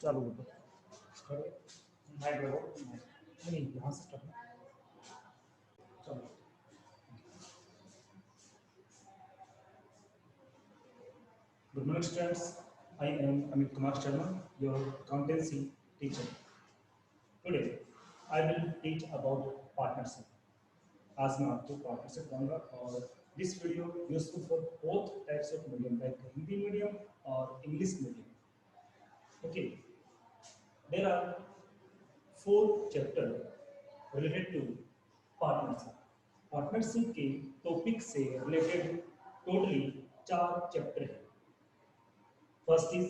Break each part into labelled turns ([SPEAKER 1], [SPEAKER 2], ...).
[SPEAKER 1] चालू कर दो। माइक लगाओ। नहीं, यहाँ से स्टार्ट। चलो। Good morning, students. I am Amit Kumar Sharma, your accountancy teacher. Today, I will teach about partnership. आज मैं आपको पार्टनरशिप दूंगा और this video useful for both types of medium like Hindi medium और English medium. Okay, there are 4 chapter related to partnership. Partnership के topic से related totally 4 chapter है. First is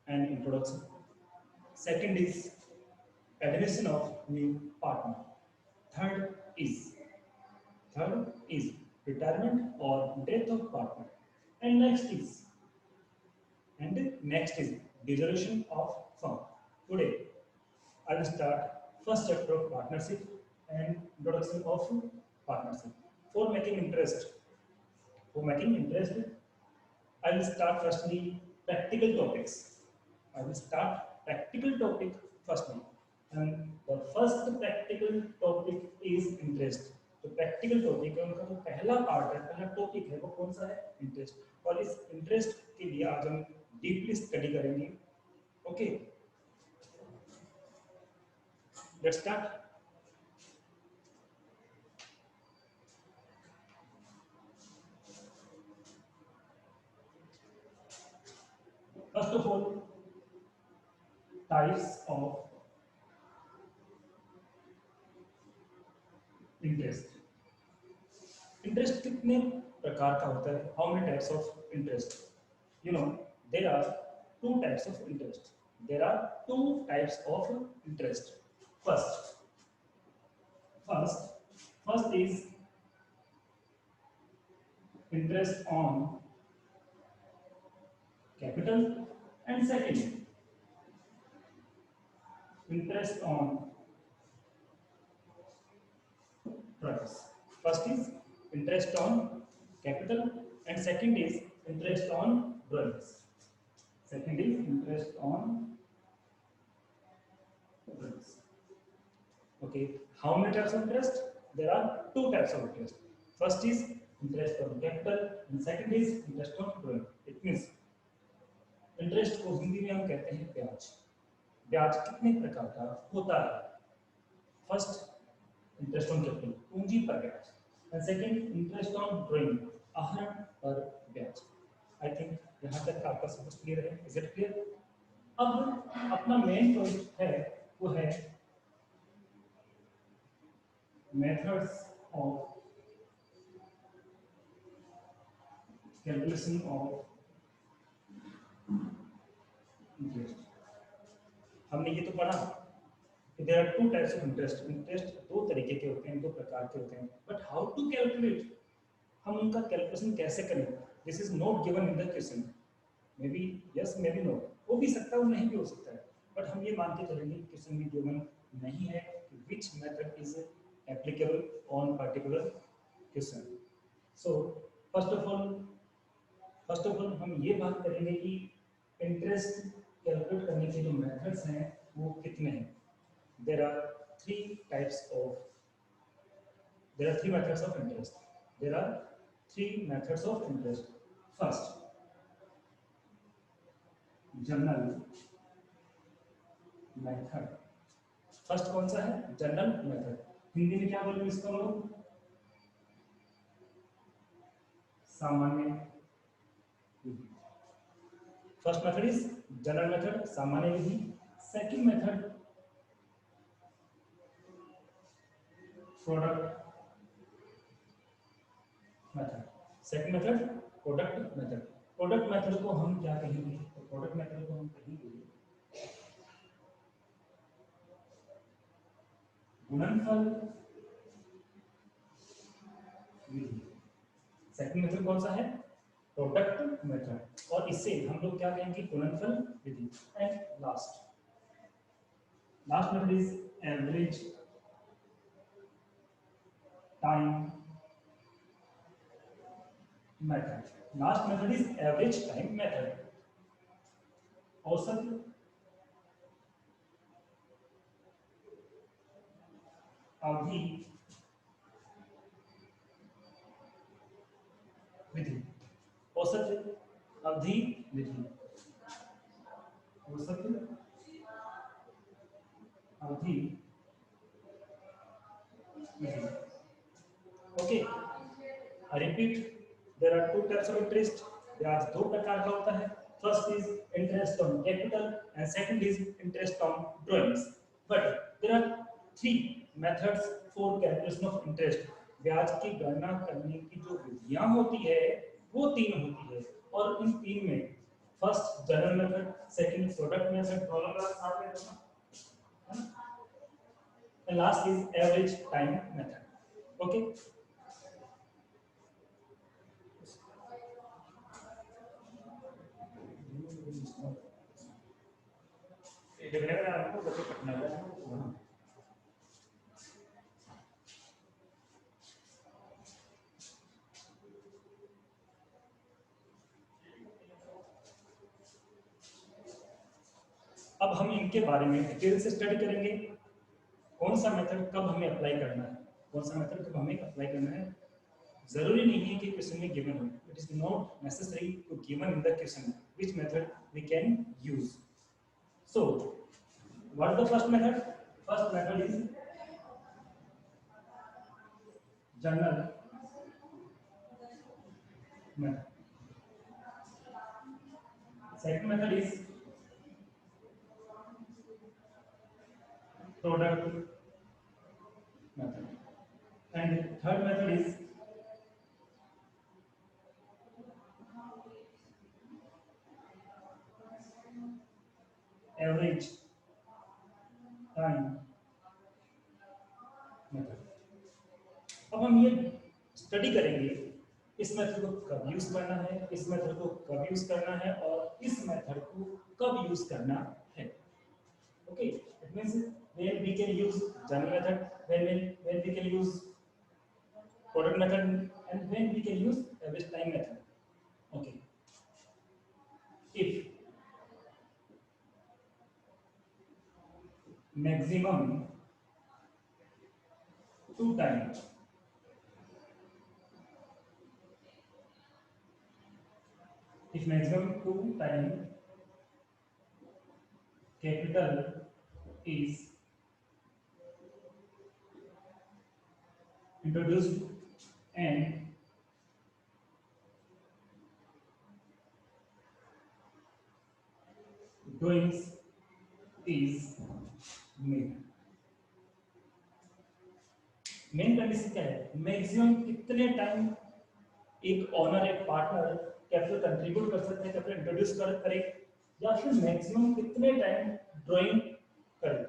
[SPEAKER 1] an introduction, second is addition of new partner, third is retirement or death of partner, and next is dissolution of firm. Today I will start first chapter of partnership and introduction of partnership. For making interest I will start firstly practical topics. I will start practical topic firstly, and the first practical topic is interest. तो practical topic है उनका, जो पहला part है, पहला topic है वो कौन सा है? इंटरेस्ट. और इस इंटरेस्ट के लिए आज हम डीपली स्टडी करेंगे. Okay, let's start. First of all, types of interest. Interest कितने प्रकार का होता है? How many types of interest? You know, there are 2 types of interest. There are 2 types of interest. First is interest on capital, and second interest on drugs. First is interest on capital and second is interest on drugs. Okay, how many types of interest? There are 2 types of interest. First is interest on capital and second is interest on drug. It means interest को हिंदी में हम कहते हैं ब्याज. ब्याज कितने प्रकार का होता है? फर्स्ट, इंटरेस्ट ऑन कैपिटल, पूंजी पर ब्याज, and second interest on drawing, आहरण पर ब्याज. आई थिंक यहाँ तक आपका सब कुछ क्लियर है. Is it clear? अब अपना मेन टॉपिक है वो है methods of calculation of interest. हमने ये तो पढ़ा. There are 2 types of interest. Interest 2 तरीके के होते हैं, 2 प्रकार के होते हैं. बट हाउ टू कैलकुलेट, हम उनका कैलकुलेशन कैसे करें? This is not given in the question. Maybe yes, maybe no. हो भी सकता है और नहीं भी हो सकता है. बट हम ये मान के चलेंगे क्वेश्चन में गिवन नहीं है कि which method is applicable on particular question. So first of all हम ये बात करेंगे कि इंटरेस्ट कैलकुलेट करने के जो मेथड्स हैं वो कितने हैं. There are 3 methods of interest. There are 3 methods of interest. First, general method. First कौन सा है? General method. हिंदी में क्या बोलेंगे इसको हम लोग? सामान्य विधि. First method is general method, सामान्य विधि. Second method product method. Second method product method. Product method को हम क्या कहेंगे? तो प्रोडक्ट मेथड को हम कहेंगे गुणनफल विधि. सेकंड मेथड कौन सा है? Product method. और इससे हम लोग क्या कहेंगे? गुणनफल विधि. And last method is average time method. Last method is average time method. औसत अवधि विधि, औसत अवधि विधि, औसत अवधि विधि। Okay, I repeat, there are two types of interest. ब्याज दो प्रकार का होता है। First is interest on capital and second is interest on drawings. But there are three methods for calculation of interest. ब्याज की गणना करने की जो विधियां होती है वो तीन होती है, और इन तीन में first general method, second product method, दोनों का साथ में होना है ना, and last is average time method. Okay, अब हम इनके बारे में डिटेल से स्टडी करेंगे। कौन सा मेथड कब हमें अप्लाई करना है, कौन सा मेथड कब हमें अप्लाई करना है। जरूरी नहीं है कि क्वेश्चन में गिवन हो, it is not necessary to given in the question which method we can use. So what is the first method? First method is general method. Second method is product method, and third method is average time method। अब हम ये study करेंगे इस method को कब use करना है, इस मेथड को कब यूज करना है, और इस मेथड को कब यूज करना है। Okay, it means when we can use general method, when we can use product method, and when we can use average time method. Okay, if maximum two time capital is introduced and drawings is made। Main condition क्या है? Maximum कितने time एक owner, एक partner capital contribute कर सकते हैं, capital introduce करे, या फिर मैक्सिमम कितने टाइम ड्राइंग करे।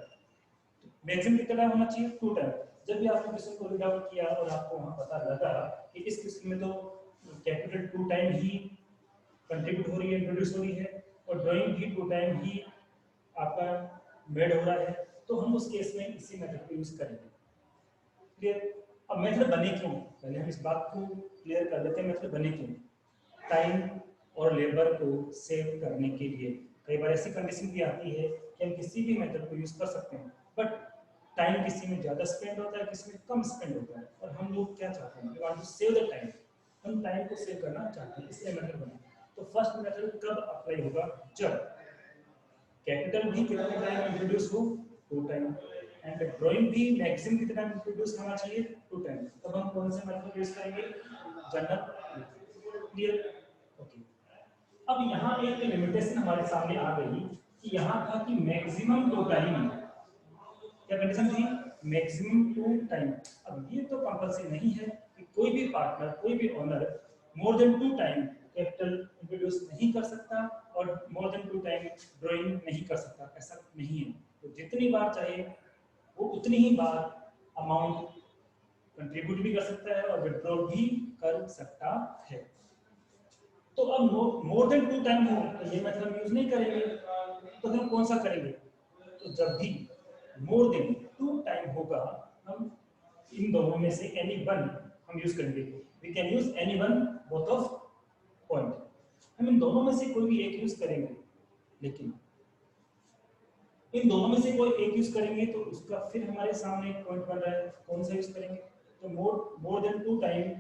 [SPEAKER 1] मैक्सिमम कितना टाइम होना चाहिए? 2 टाइम। जब भी आपने क्वेश्चन को रीड आउट किया और आपको वहां पता लगा कि इस क्वेश्चन में तो कैपिटल 2 टाइम ही कंट्रीब्यूट हो रही है, इंट्रोड्यूस हो रही है, और ड्राइंग भी 2 टाइम ही आपका मेड हो रहा है, तो हम उस केस में इसी मेथड को यूज करेंगे। क्लियर? अब मेथड बने क्यों, पहले हम इस बात को क्लियर कर लेते हैं। मेथड बने क्यों? टाइम और लेबर को सेव करने के लिए। कई बार ऐसी कंडीशन भी आती है कि हम किसी भी मेथड को यूज कर सकते हैं, बट टाइम किसी में ज़्यादा स्पेंड होता है, किसी में कम स्पेंड होता है, और हम लोग क्या चाहते हैं? We want to save the time, हम टाइम को सेव करना चाहते हैं, इसलिए मेथड बना। तो फर्स्ट मेथड कब अप्लाई होगा? जब कैपिटल भी कितने टाइम इंट्रोड्यूस हो? 2 टाइम, एंड ड्राइंग भी मैक्सिमम कितना टाइम इंट्रोड्यूस होना चाहिए? 2 टाइम। तब हम कौन से मेथड यूज करेंगे? जनरल। क्लियर? ओके। अब यहाँ एक लिमिटेशन हमारे सामने आ गई कि यहाँ था कि मैक्सिमम 2 टाइम, क्या कंडीशन थी? Maximum 2 time. अब ये तो कंपल्सरी नहीं है कि कोई भी पार्टनर, कोई भी owner more than 2 time capital introduce नहीं कर सकता और मोर देन 2 टाइम ड्राइंग नहीं कर सकता, ऐसा नहीं है। तो जितनी बार चाहे वो उतनी ही बार अमाउंट कंट्रीब्यूट भी कर सकता है और विड्रॉ भी कर सकता है। तो अब मोर देन 2 टाइम हो तो ये मेथड हम यूज नहीं करेंगे, तो हम कौन सा करेंगे? तो जब भी मोर देन 2 टाइम होगा, हम इन दोनों में से एनी वन हम यूज करेंगे। We can use any one both of point. हम इन दोनों में से कोई भी एक यूज करेंगे, लेकिन इन दोनों में से कोई एक यूज करेंगे तो उसका फिर हमारे सामने एक पॉइंट बन रहा है, कौन सा यूज करेंगे? तो मोर देन 2 टाइम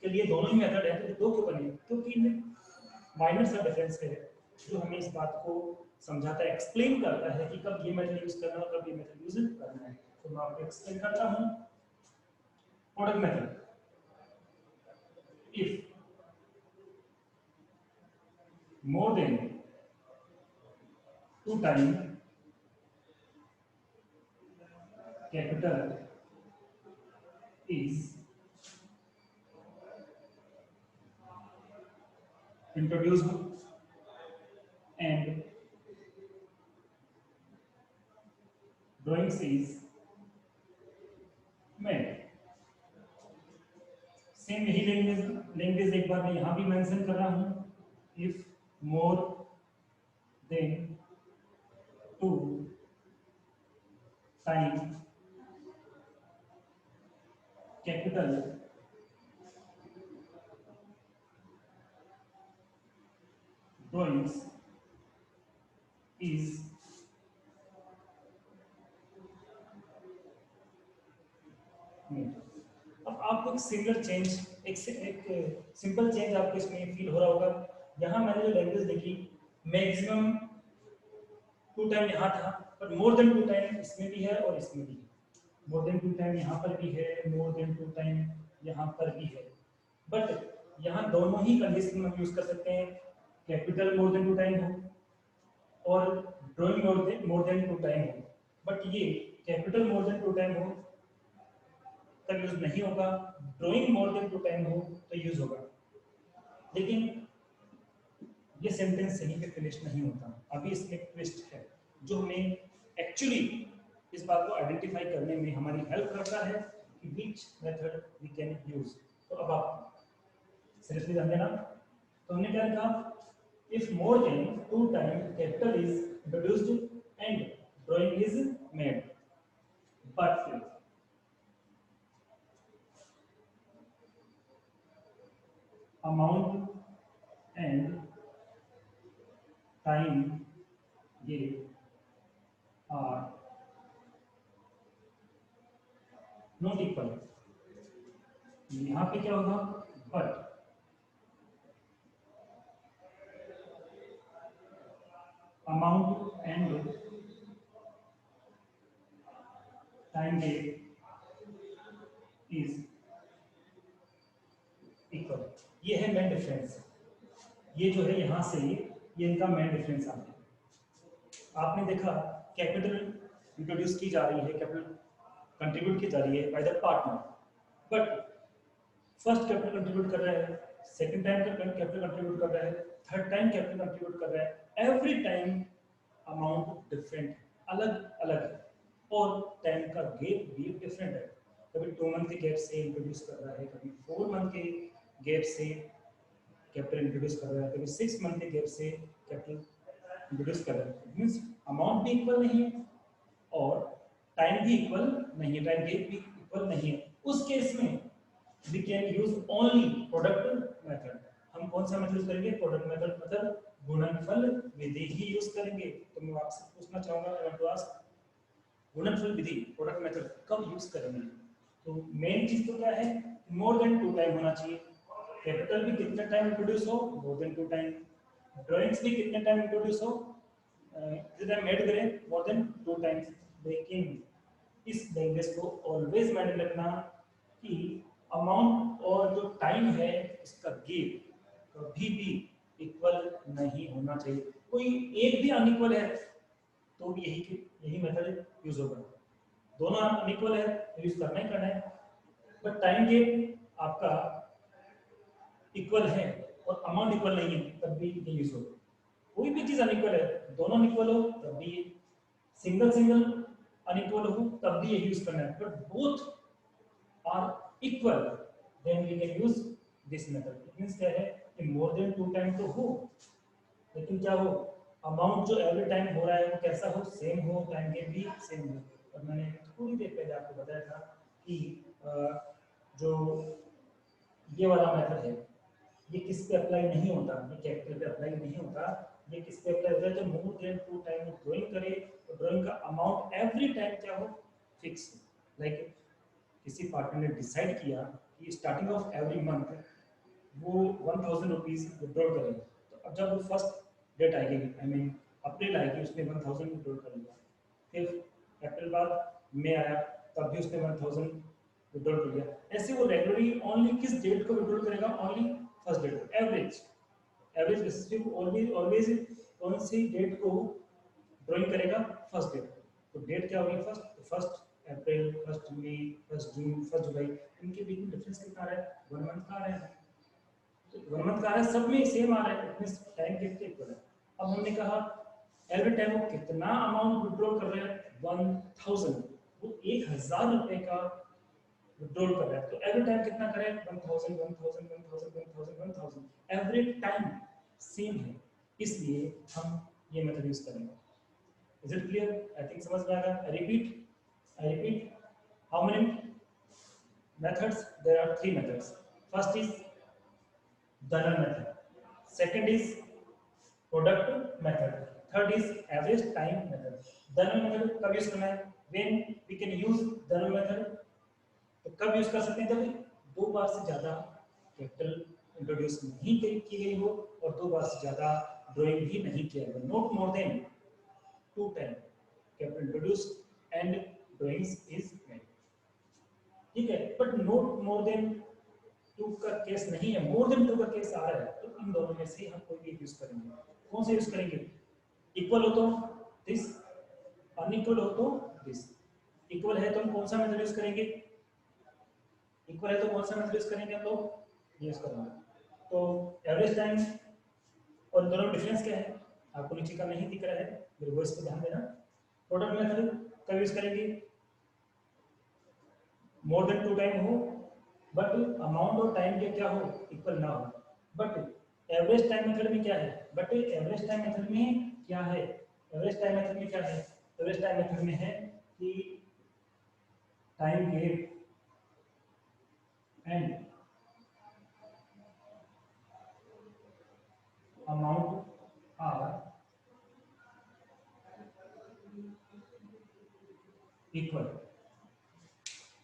[SPEAKER 1] के लिए दोनों ही मेथड है, तो दो क्यों बने? क्योंकि इनमें माइनर सा डिफरेंस है जो हमें इस बात को समझाता है, एक्सप्लेन करता है कि कब ये मेथड यूज करना और कब ये मेथड यूज करना है। तो मैं आपको एक्सप्लेन करता हूँ। Product method, if more than 2 times capital is introduced and drawings is made। Same यही लैंग्वेज एक बार मैं यहाँ भी मेंशन कर रहा हूँ। If more than 2 time capital drawings is made. अब आपको एक सिंगल चेंज, एक सिंपल चेंज आपको इसमें फील हो रहा होगा। यहाँ मैंने जो लैंग्वेज देखी, मैक्सिमम 2 टाइम यहाँ था, पर मोर देन 2 टाइम इसमें भी है और इसमें भी है। मोर देन 2 टाइम यहाँ पर भी है, मोर देन 2 टाइम यहाँ पर भी है। बट यहाँ दोनों ही कंडीशन हम यूज कर सकते हैं, कैपिटल मोर देन 2 टाइम हो और ड्राइंग मोर देन 2 टाइम हो। बट ये कैपिटल मोर देन 2 टाइम हो तब यूज नहीं होगा, ड्राइंग मोर देन 2 टाइम हो तो यूज होगा। लेकिन ये सेंटेंस यहीं पे फिनिश नहीं होता, अभी इसमें एक ट्विस्ट है जो हमें एक्चुअली इस बात को आइडेंटिफाई करने में हमारी हेल्प करता है कि which method we can use. तो अब आप सीरियसली ध्यान देना। तो हमने क्या लिखा, if more than 2 time capital is introduced and drawing is made, but amount and time gave are not equal। यहाँ पे क्या होगा, but amount and time gave is equal. ये है मेन डिफरेंस। ये जो है यहाँ से ये इनका मेन डिफरेंस आ गया। आपने देखा कैपिटल इंट्रोड्यूस की जा रही है, कैपिटल कंट्रीब्यूट की जा रही है by the partner, but first capital contribute कर रहा है, सेकंड टाइम कैपिटल कंट्रीब्यूट कर रहा है, थर्ड टाइम कैपिटल कंट्रीब्यूट कर रहा है। एवरी टाइम अमाउंट डिफरेंट, अलग अलग है और टाइम का गैप भी डिफरेंट है। कभी 2 मंथ के गैप से इंट्रोड्यूस कर रहा है, कभी 4 मंथ के गैप से कैपिटल इंट्रोड्यूस कर रहा है, कभी 6 मंथ के गैप से कैपिटल इंट्रोड्यूस कर रहा है। मींस अमाउंट भी इक्वल नहीं है और टाइम भी इक्वल नहीं है, टाइम गैप भी इक्वल नहीं है। उस केस में we can use only product method. हम कौन सा मेथड यूज करेंगे? प्रोडक्ट मेथड, मतलब गुणनफल विधि ही यूज करेंगे। तो मैं आपसे पूछना चाहूंगा, गुणनफल विधि प्रोडक्ट मेथड कब यूज करेंगे? तो मेन चीज तो क्या है, मोर देन 2 टाइम होना चाहिए। कैपिटल भी कितने टाइम इंट्रोड्यूस हो? More than 2 time. ड्राइंग्स भी कितने टाइम इंट्रोड्यूस हो? जितना मेड करें मोर देन 2 टाइम्स। लेकिन इस लैंग्वेज को ऑलवेज माइंड रखना कि अमाउंट और जो टाइम है इसका गेप कभी भी इक्वल नहीं होना चाहिए। कोई एक भी अनइक्वल है तो भी यही मेथड यूज होगा। दोनों अनइक्वल है तो यूज करना ही करना है। बट टाइम गेप आपका इक्वल है और अमाउंट इक्वल नहीं है तब भी ये यूज होगा। कोई भी चीज अनइक्वल है, दोनों अनइक्वल हो तब भी, सिंगल सिंगल अनइक्वल हो तब भी ये यूज करना है। But both are equal then we can use this method. It means क्या है कि मोर देन 2 टाइम तो हो, लेकिन क्या हो, अमाउंट जो एवरी टाइम हो रहा है वो कैसा हो, सेम हो, टाइम गेप भी सेम हो। और मैंने थोड़ी देर पहले आपको बताया था कि जो ये वाला मेथड है ये किस पे अप्लाई नहीं होता, ये कैपिटल पे अप्लाई नहीं होता। ये किस पे अप्लाई होता है? जब मोर देन 2 टाइम ड्राइंग करे तो ड्रॉइंग का अमाउंट एवरी टाइम क्या हो, फिक्स। लाइक किसी पार्टनर ने डिसाइड किया कि स्टार्टिंग ऑफ एवरी मंथ वो 1000 रुपीज विड्रॉल करेगा, तो अब जब वो फर्स्ट डेट आएगी, आई मीन अप्रैल आएगी, उसने 1000 विड्रॉल कर लिया। फिर अप्रैल बाद मई आया, तब भी उसने 1000 विड्रॉल कर लिया। ऐसे वो रेगुलरली ओनली किस डेट को विड्रॉल करेगा, ओनली फर्स्ट डेट को। एवरेज बेसिस पे वो ऑलवेज ऑलवेज कौन सी डेट को ड्राइंग करेगा, फर्स्ट डेट। तो डेट क्या होगी फर्स्ट, तो फर्स्ट अप्रैल, फर्स्ट मई, फर्स्ट जून, फर्स्ट जुलाई, इनके बीच में डिफरेंस कितना आ रहा है, 1 मंथ का आ रहा है। तो 1 मंथ का आ रहा है, सब में सेम आ रहा है, इतने टाइम कितने इक्वल है। अब हमने कहा एवरी टाइम वो कितना अमाउंट विड्रॉ कर रहे हैं, 1000, वो 1000 रुपए का विड्रॉल कर रहा है। तो एवरी टाइम कितना करें, 1000 1000 1000 1000 1000, एवरी टाइम सेम है, इसलिए हम ये मेथड यूज करेंगे। Is it clear? I think समझ में आ गया। I repeat how many methods? There are 3 methods. First is Dunner method, second is product method, third is average time method. Dunner method कब use करना है, when we can use Dunner method, तो कब use कर सकते हैं, जब 2 बार से ज्यादा कैपिटल इंट्रोड्यूस नहीं की गई हो और 2 बार से ज्यादा ड्राइंग भी नहीं किया गया, not more than 2 time capital introduce and drawings is made, ठीक है। बट नॉट मोर देन 2 का केस नहीं है, मोर देन 2 का केस आ रहा है, तो इन दोनों में से हम कोई भी यूज करेंगे। कौन सा यूज करेंगे, इक्वल हो तो दिस, अनइक्वल हो तो दिस। इक्वल है तो हम कौन सा मेथड यूज करेंगे, इक्वल है तो कौन सा मेथड यूज करेंगे, हम लोग यूज करेंगे। तो एवरेज टाइम और दोनों में डिफरेंस क्या है, आपको नीचे का नहीं दिख रहा है, मेरे वॉइस पे ध्यान देना। प्रोडक्ट मेथड कब यूज करेंगे, मोर देन 2 टाइम हो बट अमाउंट और टाइम के क्या हो, इक्वल ना हो। बट एवरेज टाइम मेथड में क्या है, बट एवरेज टाइम मेथड में क्या है, एवरेज टाइम मेथड में क्या है, एवरेज टाइम मेथड में है कि time gap and amount are equal.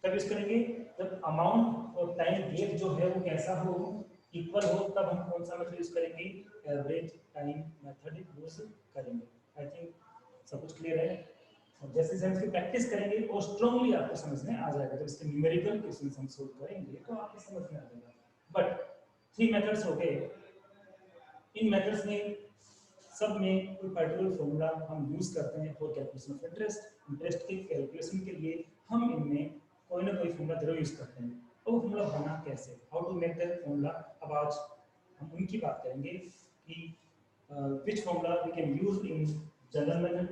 [SPEAKER 1] कब यूज करेंगे, जब अमाउंट और टाइम गेप जो है वो कैसा हो, इक्वल हो, तब हम कौन सा मेथड यूज करेंगे, एवरेज टाइम मेथड यूज करेंगे। आई थिंक सब कुछ क्लियर है। और जैसे जैसे इसकी प्रैक्टिस करेंगे और स्ट्रांगली आपको समझ में आ जाएगा, जब इसके न्यूमेरिकल क्वेश्चंस हम सोल्व करेंगे तो आपको समझ में आ जाएगा। बट 3 मेथड्स हो गए, इन मेथड्स में सब में कोई पर्टिकुलर फॉर्मूला हम यूज करते हैं for calculation of interest. Interest के कैलकुलेशन के लिए हम इनमें कोई ना कोई फॉर्मूला जरूर यूज करते हैं। और वो फॉर्मूला बना कैसे, how to make that formula, अब आज हम उनकी बात करेंगे कि which formula we can use in general method,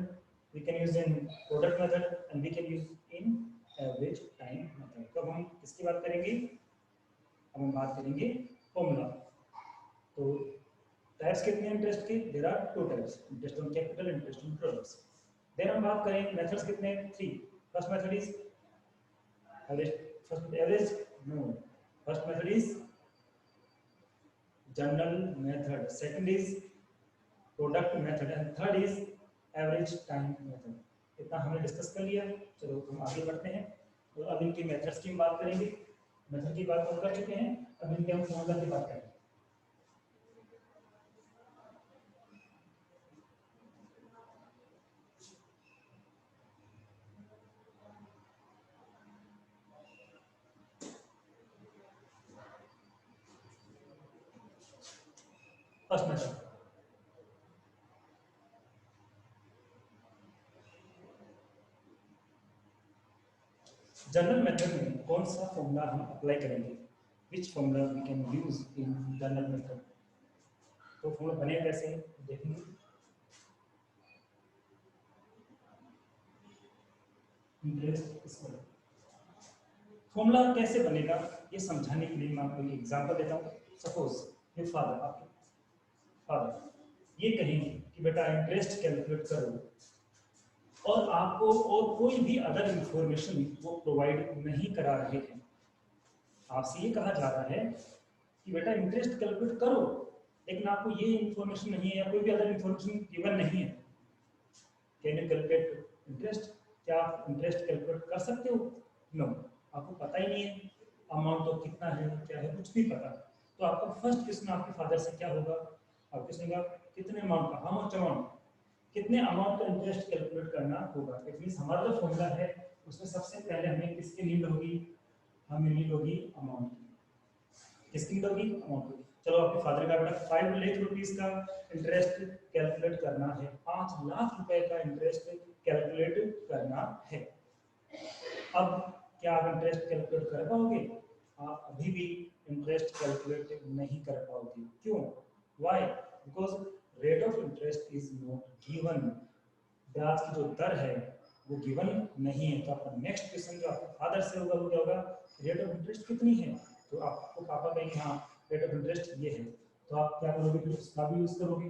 [SPEAKER 1] we can use in product method and we can use in average time method। तो हम किसकी बात करेंगे, अब हम बात करेंगे फॉर्मूला। तो टाइप्स कितने इंटरेस्ट के, there are 2 types, interest on capital, interest on products. Then हम बात करें मेथड्स कितने, 3। First method is average, first method is general method, second is product method and third is average time method. इतना हमने discuss कर लिया, चलो हम आगे बढ़ते हैं। तो अब इनकी मेथड्स की बात करेंगे, मेथड की बात हम कर चुके हैं, अब इनके हम फॉर्मूला की बात करेंगे। फर्स्ट मेथड, जनरल मेथड में कौन सा फॉर्मूला हम अप्लाई करेंगे, which formula we can use in general method. तो फॉर्मूला बने कैसे देखेंगे। फॉर्मूला कैसे बनेगा ये समझाने के लिए मैं आपको एक एग्जांपल देता हूँ। सपोज ये फादर, आपके फादर ये कहेंगे कि बेटा इंटरेस्ट कैलकुलेट करो, और आपको और कोई भी अदर इंफॉर्मेशन वो प्रोवाइड नहीं करा रहे हैं। आपसे ये कहा जा रहा है कि बेटा इंटरेस्ट कैलकुलेट करो, लेकिन आपको ये इंफॉर्मेशन नहीं है या कोई भी अदर इंफॉर्मेशन गिवन नहीं है। कैन यू कैलकुलेट इंटरेस्ट, क्या आप इंटरेस्ट कैलकुलेट कर सकते हो? नो, आपको पता ही नहीं है अमाउंट तो कितना है क्या है, कुछ नहीं पता। तो आपका फर्स्ट क्वेश्चन आपके फादर से क्या होगा? आप पूछेंगे कितने अमाउंट का, हाउ मच अमाउंट, कितने अमाउंट का इंटरेस्ट कैलकुलेट करना होगा। इट मींस हमारा जो फॉर्मूला है उसमें सबसे पहले हमें किसकी नीड होगी? हमें नीड होगी अमाउंट की। किसकी नीड होगी? अमाउंट की। चलो आपके फादर का बेटा 5 लाख रुपीस का इंटरेस्ट कैलकुलेट करना है, 5 लाख रुपए का इंटरेस्ट कैलकुलेट करना है। अब क्या आप इंटरेस्ट कैलकुलेट कर पाओगे? आप अभी भी इंटरेस्ट कैलकुलेट नहीं कर पाओगे। क्यों? Why? Because rate of interest is not given. ब्याज की जो दर है वो गिवन नहीं है। तो आपका नेक्स्ट क्वेश्चन जो आपके फादर से होगा वो क्या होगा? रेट ऑफ इंटरेस्ट कितनी है? तो आपको पापा कहेंगे हाँ रेट ऑफ इंटरेस्ट ये है। तो आप क्या करोगे? फिर उसका भी यूज करोगे,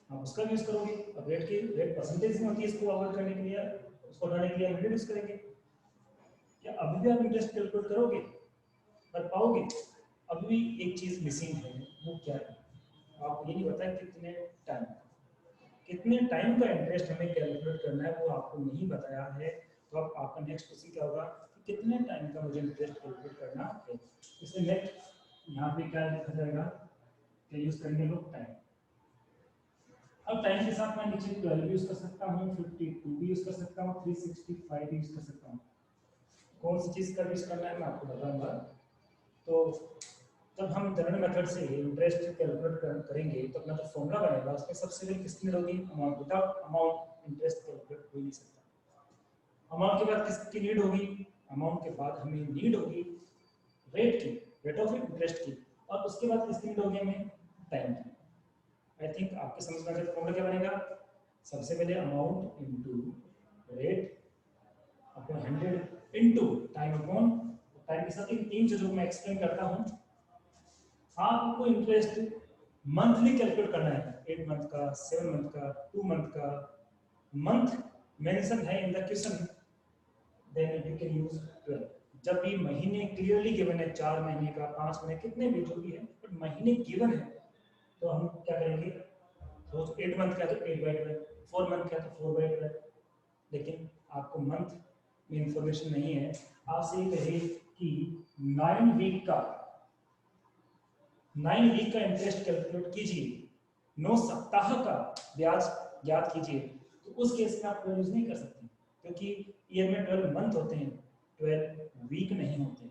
[SPEAKER 1] आप उसका यूज करोगे। अब रेट परसेंटेज में होती है, इसको अवॉइड करने के लिए, उसको हटाने के लिए आप यूज करेंगे। क्या अभी भी आप इंटरेस्ट कैलकुलेट करोगे? कर पाओगे? अभी भी एक चीज मिसिंग है, वो क्या है? आप ये नहीं बताया कितने टाइम का इंटरेस्ट हमें कैलकुलेट करना है, वो आपको नहीं बताया है। तो अब आपका नेक्स्ट क्वेश्चन क्या होगा कि कितने टाइम का मुझे इंटरेस्ट कैलकुलेट करना है। इसलिए नेक्स्ट यहाँ पे क्या लिखा जाएगा, क्या यूज करेंगे लोग? टाइम। अब टाइम के साथ मैं नीचे 12 भी यूज कर सकता हूँ, 52 भी यूज कर सकता हूँ, 365 भी यूज कर सकता हूँ। कौन सी चीज का यूज करना है मैं आपको बताऊंगा। तो जब हम जनरल मेथड से इंटरेस्ट कैलकुलेट करेंगे तो अपना जो फॉर्मूला बनेगा उसमें सबसे पहले किसकी नीड होगी? Amount. Without amount interest calculate हो ही नहीं सकता। अमाउंट के बाद किसकी नीड होगी? अमाउंट के बाद हमें नीड होगी रेट की, रेट ऑफ इंटरेस्ट की। और उसके बाद किसकी नीड होगी? हमें टाइम की। आई थिंक आपके समझ में आ गया फॉर्मूला क्या बनेगा। सबसे पहले amount into rate upon 100 into time upon time के साथ इन तीन चीजों को मैं एक्सप्लेन करता हूं। आपको इंटरेस्ट मंथली कैलकुलेट करना है, 8 मंथ का, 7 मंथ का, 2 मंथ का। मंथ मेंशन है in the question, then you can use 12। जब भी महीने क्लियरली गिवन है, 4 महीने का, 5 महीने, कितने भी जो भी है, बट महीने गिवन है, तो हम क्या करेंगे? तो 8 मंथ का तो 8/12, 4 मंथ का तो 4/12। लेकिन आपको मंथ में इंफॉर्मेशन नहीं है। आपसे ये कहे कि 9 वीक का 9 वीक का इंटरेस्ट कैलकुलेट कीजिए, 9 सप्ताह का ब्याज ज्ञात कीजिए, तो उस केस में आप 12 यूज नहीं कर सकते, क्योंकि ईयर में 12 मंथ होते हैं, 12 वीक नहीं होते।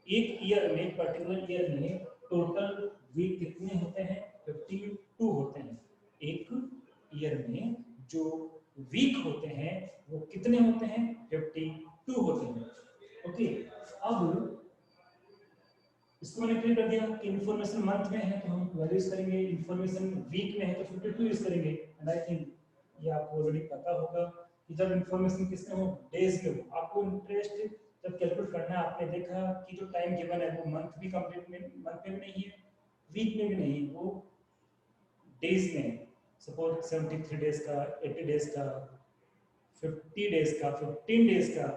[SPEAKER 1] एक ईयर में, पर्टिकुलर ईयर में टोटल वीक कितने होते हैं? 52 होते हैं। एक ईयर में जो वीक होते हैं वो कितने होते हैं? 52 होते हैं। ओके, अब इसको मैंने क्लियर कर दिया कि इन्फॉर्मेशन मंथ में है तो हम 12 यूज करेंगे, इन्फॉर्मेशन वीक में है तो 52 यूज करेंगे। एंड आई थिंक ये आपको ऑलरेडी पता होगा कि जब इन्फॉर्मेशन किसमें हो? डेज में हो। आपको इंटरेस्ट जब कैलकुलेट करना है, आपने देखा कि जो टाइम गिवन है वो मंथ भी कंप्लीट में, मंथ में भी नहीं है, वीक में भी नहीं है, वो डेज में। सपोज 73 डेज का, 80 डेज का, 50 डेज का, 15 डेज का,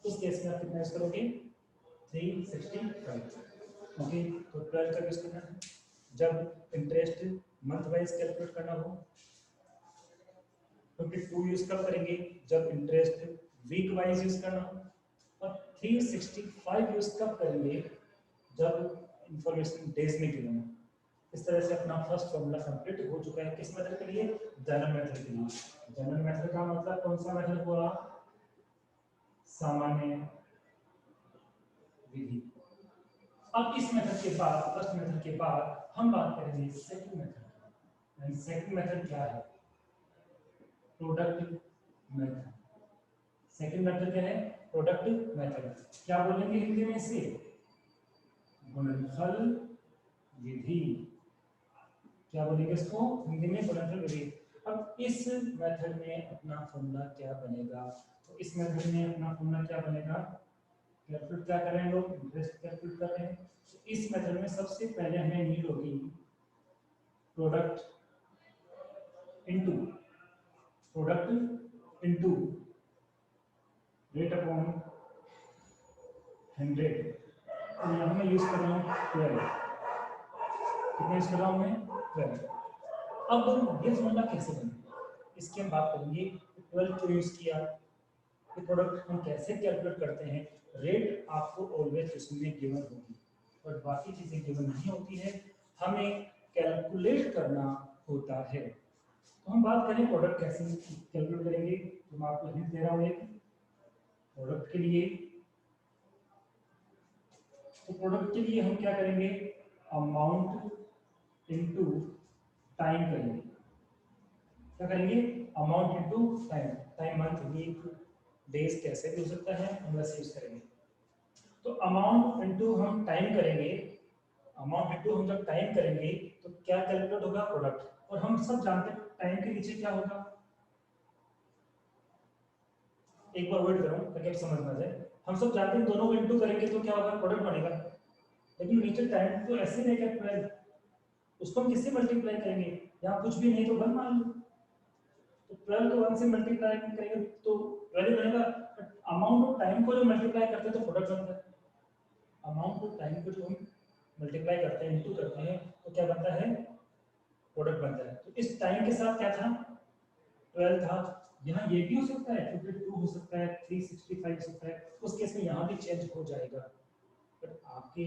[SPEAKER 1] उस केस में आप कितना यूज करोगे? 365। ओके, तो 12 का यूज करना है जब इंटरेस्ट मंथ वाइज कैलकुलेट करना हो। 52 यूज कब करेंगे? जब इंटरेस्ट वीक वाइज यूज करना हो। और 365 यूज कब करेंगे? जब इंफॉर्मेशन डेज में गिवन हो। इस तरह से अपना फर्स्ट फॉर्मूला कंप्लीट हो चुका है। किस मेथड के लिए? जनरल मेथड के लिए। जनरल मेथड का मतलब कौन सा मेथड हुआ? सामान्य विधि। अब इस मेथड के बाद, फर्स्ट मेथड के बाद हम बात करेंगे second method. And second method क्या है? Product method. सेकंड मेथड क्या है? Product method. क्या बोलेंगे हिंदी में इसे? गुणनफल विधि। क्या बोलेंगे इसको हिंदी में? गुणनफल विधि। अब इस मेथड में अपना फॉर्मूला क्या बनेगा? तो इस मेथड में अपना फॉर्मूला क्या बनेगा? कैलकुलेट क्या कर रहे हैं लोग? इंटरेस्ट कैलकुलेट कर रहे हैं। तो इस मेथड में सबसे पहले हमें नीड होगी प्रोडक्ट इनटू रेट अपॉन 100। तो यहाँ मैं यूज कर रहा हूँ 12। कितना यूज कर रहा हूँ मैं? 12। अब ये फॉर्मूला कैसे बनेगा? इसकी हम बात करेंगे। 12 क्यों यूज किया, ये प्रोडक्ट हम कैसे कैलकुलेट करते हैं। रेट आपको ऑलवेज क्वेश्चन में गिवन होगी, बट बाकी चीजें गिवन नहीं होती है, हमें कैलकुलेट करना होता है। तो हम बात करें प्रोडक्ट कैसे कैलकुलेट करेंगे, तो मैं आपको हिंट दे रहा हूँ एक प्रोडक्ट के लिए। तो प्रोडक्ट के लिए हम क्या करेंगे, अमाउंट इनटू टाइम करेंगे। क्या करेंगे, amount into time, time month week days कैसे भी हो सकता है, हम वैसे यूज करेंगे। तो अमाउंट इनटू हम टाइम करेंगे, अमाउंट इनटू हम जब टाइम करेंगे तो क्या कैलकुलेट होगा, प्रोडक्ट। और हम सब जानते हैं टाइम के नीचे क्या होगा, एक बार वेट करो ताकि आप समझ में आ जाए। हम सब जानते हैं दोनों को इनटू करेंगे तो क्या होगा, प्रोडक्ट बनेगा। लेकिन नीचे टाइम तो ऐसे नहीं क्या 12, उसको हम किससे मल्टीप्लाई करेंगे, यहाँ कुछ भी नहीं तो 1 मान लो। तो 12 को 1 से मल्टीप्लाई करेंगे तो 12 बनेगा। बट अमाउंट ऑफ टाइम को जो मल्टीप्लाई करते हैं तो प्रोडक्ट बनता है। अमाउंट ऑफ टाइम को जो हम मल्टीप्लाई करते हैं, इनटू करते हैं, तो क्या बनता है, प्रोडक्ट बनता है। तो इस टाइम के साथ क्या था, 12 था। यहाँ ये भी हो सकता है 52 हो सकता है, 365 हो सकता है, उस केस में यहाँ भी चेंज हो जाएगा। बट आपके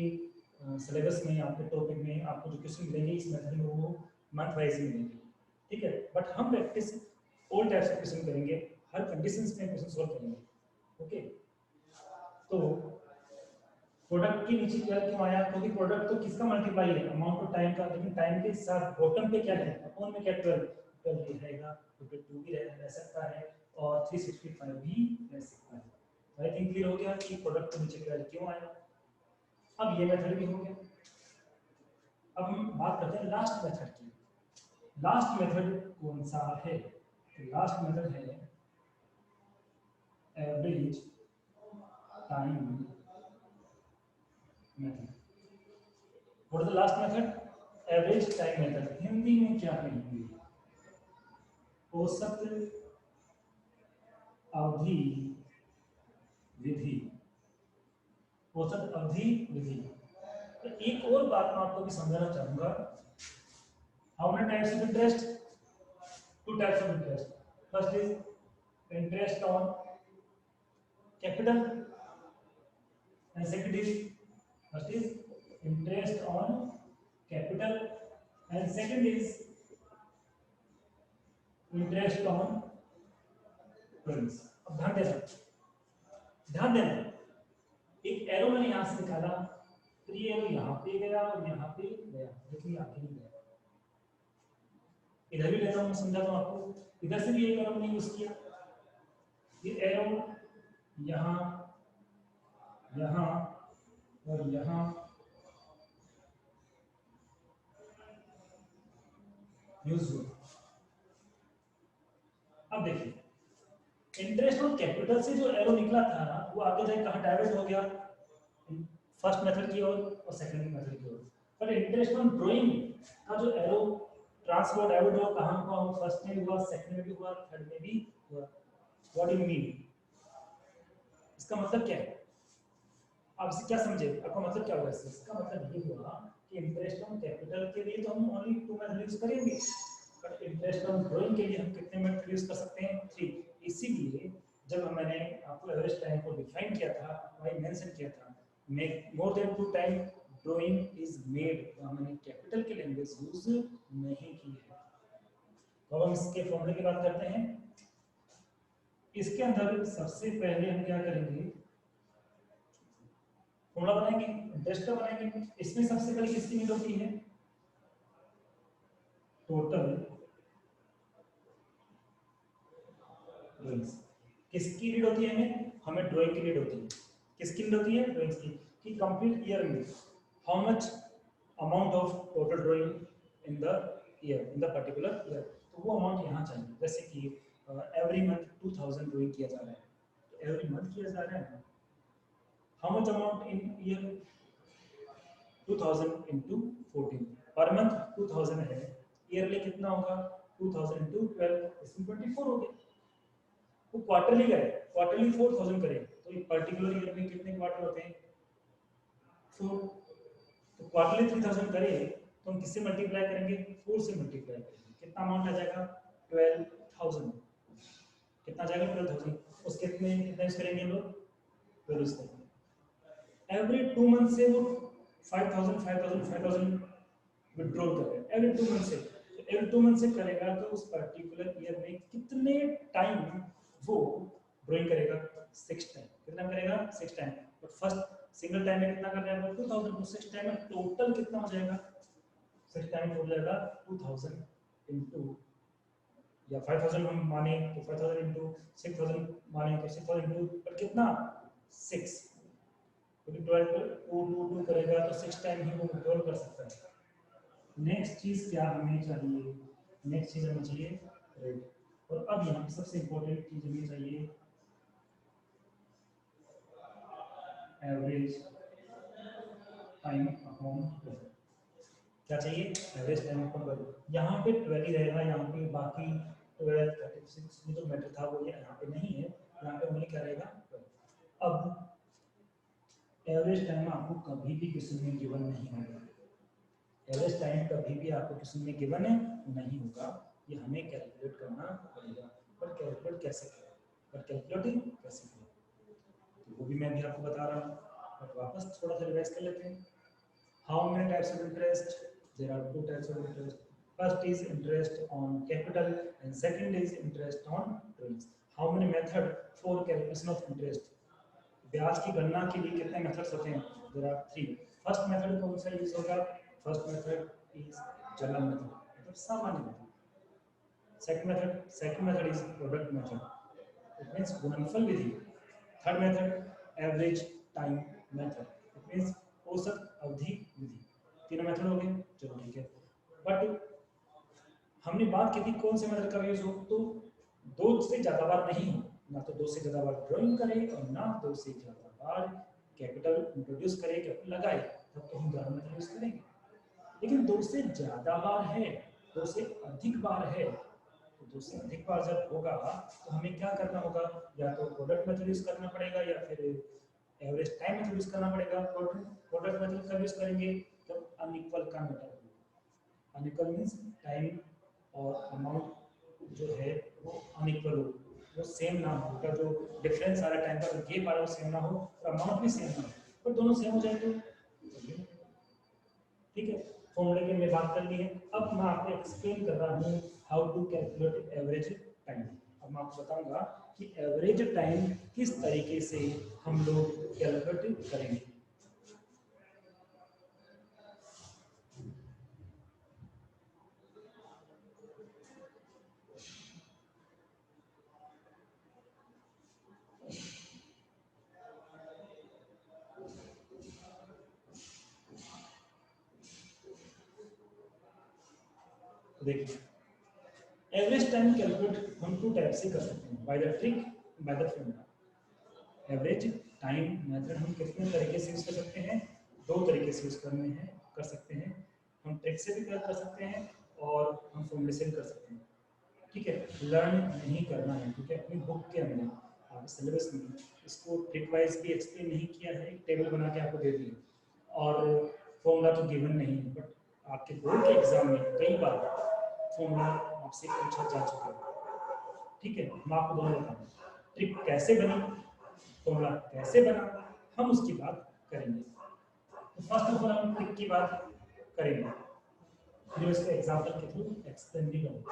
[SPEAKER 1] सिलेबस में, आपके टॉपिक में आपको जो क्वेश्चन मिलेंगे इस मेथड में वो मंथ वाइज ही मिलेंगे, ठीक है। बट हम practice all types of question करेंगे, हर कंडीशंस में क्वेश्चन सॉल्व करेंगे, ओके। तो प्रोडक्ट के नीचे 12 क्यों आया, क्योंकि प्रोडक्ट तो किसका मल्टीप्लाई है, अमाउंट ऑफ टाइम का, लेकिन टाइम के साथ बॉटम पे क्या है, अपॉन में क्या 12 12 ये रहेगा, 52 भी रह सकता है और 365 भी रह सकता है। आई थिंक क्लियर हो गया कि प्रोडक्ट के नीचे 12 क्यों आया। अब ये मेथड भी हो गया। अब हम बात करते हैं लास्ट मेथड की। लास्ट मेथड कौन सा है, तो लास्ट मेथड है average time method. What is the last method, average time method. Hindi में क्या कहेंगे, औसत अवधि विधि, औसत अवधि विधि। तो एक और बात मैं आपको भी समझाना चाहूंगा। How many types of interest, to types of interest. First is interest on capital and second is, first is interest on capital and second is interest on loans। अब ध्यान देना, ध्यान देना, एक एरो मैंने यहां से निकाला, फिर ये एरो यहां पे गया और यहां पे गया, लेकिन आगे नहीं गया। इधर भी ले जाऊं, समझा दूं आपको, इधर से भी एक एरो मैंने यूज किया, ये एरो यहां, यहां और यहां यूज हुआ। अब देखिए, इंटरेस्ट ऑन कैपिटल से जो एरो निकला था वो आगे जाके कहां डाइवर्ट हो गया, फर्स्ट मेथड की ओर और सेकंड मेथड की ओर। पर इंटरेस्ट ऑन ड्राइंग का जो एरो ट्रांसफर डाइवर्ट हुआ कहां हुआ, फर्स्ट में हुआ, सेकंड में भी हुआ, थर्ड में भी हुआ। व्हाट डू यू मीन, इसका मतलब क्या है, आप इसे क्या समझे, आपका मतलब क्या होगा इसका मतलब ये हुआ कि इंटरेस्ट ऑन कैपिटल के लिए तो हम ओनली 2 मेथड यूज करेंगे, बट इंटरेस्ट ऑन ड्राइंग के लिए हम कितने मेथड यूज कर सकते हैं, 3। इसीलिए जब मैंने आपको एवरेज टाइम को डिफाइन किया था, वही मेंशन किया था, make more than 2 time drawing is made, तो हमने कैपिटल की लैंग्वेज यूज नहीं की है। तो हम इसके फॉर्मूले की बात करते हैं। इसके अंदर सबसे पहले हम क्या करेंगे, फॉर्मूला बनाएंगे, इंटरेस्ट का बनाएंगे। इसमें सबसे पहले किसकी नीड होती है, टोटल ड्राइंग्स। किसकी नीड होती है, हमें ड्राइंग की नीड होती है। किसकी नीड होती है, ड्राइंग्स की, कि कंप्लीट ईयर में how much amount of total drawing in the year, in the particular year. तो वो अमाउंट यहाँ चाहिए, जैसे कि एवरी मंथ 2000 ड्राइंग किया जा रहा है, तो एवरी मंथ किया जा रहा है, how much amount in year, 2000 into 14, per month 2000 है, ईयरली कितना होगा, 2000 into 12, इसमें 24 हो गया। वो क्वार्टरली करे, क्वार्टरली 4000 करे, तो एक पर्टिकुलर ईयर में कितने क्वार्टर होते हैं, 4। तो क्वार्टरली 3000 करे तो हम किससे मल्टीप्लाई करेंगे, 4 से मल्टीप्लाई करेंगे, कितना अमाउंट आ जाएगा, 12 12,000 कितना जाएगा 12,000 उसके कितने कितना यूज करेंगे हम लोग 12 यूज करेंगे एवरी 2 मंथ से वो 5,000 विड्रॉल कर रहे हैं एवरी 2 मंथ से एवरी 2 मंथ से करेगा तो उस पर्टिकुलर ईयर में कितने टाइम वो ड्रॉइंग करेगा 6 टाइम कितना करेगा 6 time but first single time में कितना कर रहा है 2000 तो 6 टाइम में टोटल कितना हो जाएगा 6 टाइम हो जाएगा 2000 इनटू या 5000 हम माने तो 5000 इनटू 6000 माने तो 6000 इनटू पर कितना 6 क्योंकि 12 को 2 करेगा तो 6 टाइम ही वो विड्रॉल कर सकता है नेक्स्ट चीज क्या हमें चाहिए नेक्स्ट चीज हमें चाहिए रेट और अब यहाँ सबसे इंपॉर्टेंट चीज हमें चाहिए एवरेज टाइम अपॉन 12 क्या चाहिए एवरेज टाइम अपॉन 12 यहाँ पे 12 ही रहेगा यहाँ पे बाकी 12 36 में जो मैटर था वो यहाँ पे नहीं है यहाँ पे ओनली क्या रहेगा 12 अब एवरेज टाइम आपको कभी भी क्वेश्चन में गिवन नहीं होगा एवरेज टाइम कभी भी आपको क्वेश्चन में गिवन है नहीं होगा ये हमें कैलकुलेट करना पड़ेगा पर कैलकुलेट कैसे करें पर कैलकुलेटिंग कैसे करें तो वो भी मैं भी आपको बता रहा हूँ बट वापस थोड़ा सा रिवाइज कर लेते हैं how many types of interest there are 2 types of interest first is interest on capital and second is interest on drawings how many method for calculation of interest ब्याज की गणना के लिए कितने मेथड्स होते हैं देयर आर 3 फर्स्ट मेथड कौन सा यूज होगा first method is general method मतलब सामान्य method second method is product method it means गुणनफल विधि third method average time method it means औसत अवधि विधि तीनों मेथड हो गए चलो ठीक है बट हमने बात की थी कौन से मेथड का यूज हो तो 2 से ज्यादा बार नहीं हो ना तो 2 से ज्यादा बार ड्राइंग करें और ना 2 से ज्यादा बार कैपिटल इंट्रोड्यूस करें कैपिटल लगाए तब तो हम ज्यादा मेथड यूज करेंगे लेकिन 2 से ज्यादा बार है 2 से अधिक बार है तो 2 से अधिक बार जब होगा तो हमें क्या करना होगा या तो प्रोडक्ट मेथड यूज करना पड़ेगा या फिर एवरेज टाइम मेथड यूज करना पड़ेगा प्रोडक्ट मेथड कब यूज करेंगे जब अनइक्वल का मैटर हो अनइक्वल मींस टाइम और अमाउंट जो है वो अनइक्वल हो वो सेम ना हो उनका जो डिफरेंस आ रहा टाइम का जो गेप आ रहा है वो सेम ना हो और अमाउंट भी सेम ना हो पर दोनों सेम हो जाए तो ठीक है फॉर्मूले की हमने बात कर ली है अब मैं आपको एक्सप्लेन कर रहा हूँ how to calculate average time अब मैं आपको बताऊंगा कि एवरेज टाइम किस तरीके से हम लोग कैलकुलेट करेंगे देखिए एवरेज टाइम कैलकुलेट हम 2 टाइप से कर सकते हैं by the trick by the formula average time method हम कितने तरीके से यूज कर सकते हैं 2 तरीके से यूज करने हैं कर सकते हैं हम ट्रिक से भी कर सकते हैं और हम फॉर्मूले से भी कर सकते हैं ठीक है लर्न नहीं करना है क्योंकि अपनी बुक के अंदर आप सिलेबस में इसको ट्रिक वाइज भी एक्सप्लेन नहीं किया है एक टेबल बना के आपको दे दिया और फॉर्मूला तो गिवन नहीं है बट आपके बोर्ड के एग्जाम में कई बार फॉर्मूला आपसे पूछा जा चुका है ठीक है मैं आपको दोनों बताऊंगा ट्रिक कैसे बनी फॉर्मूला कैसे बना हम उसकी बात करेंगे तो फर्स्ट ऑफ ऑल हम ट्रिक की बात करेंगे फिर इसको एग्जांपल के थ्रू एक्सप्लेन भी करेंगे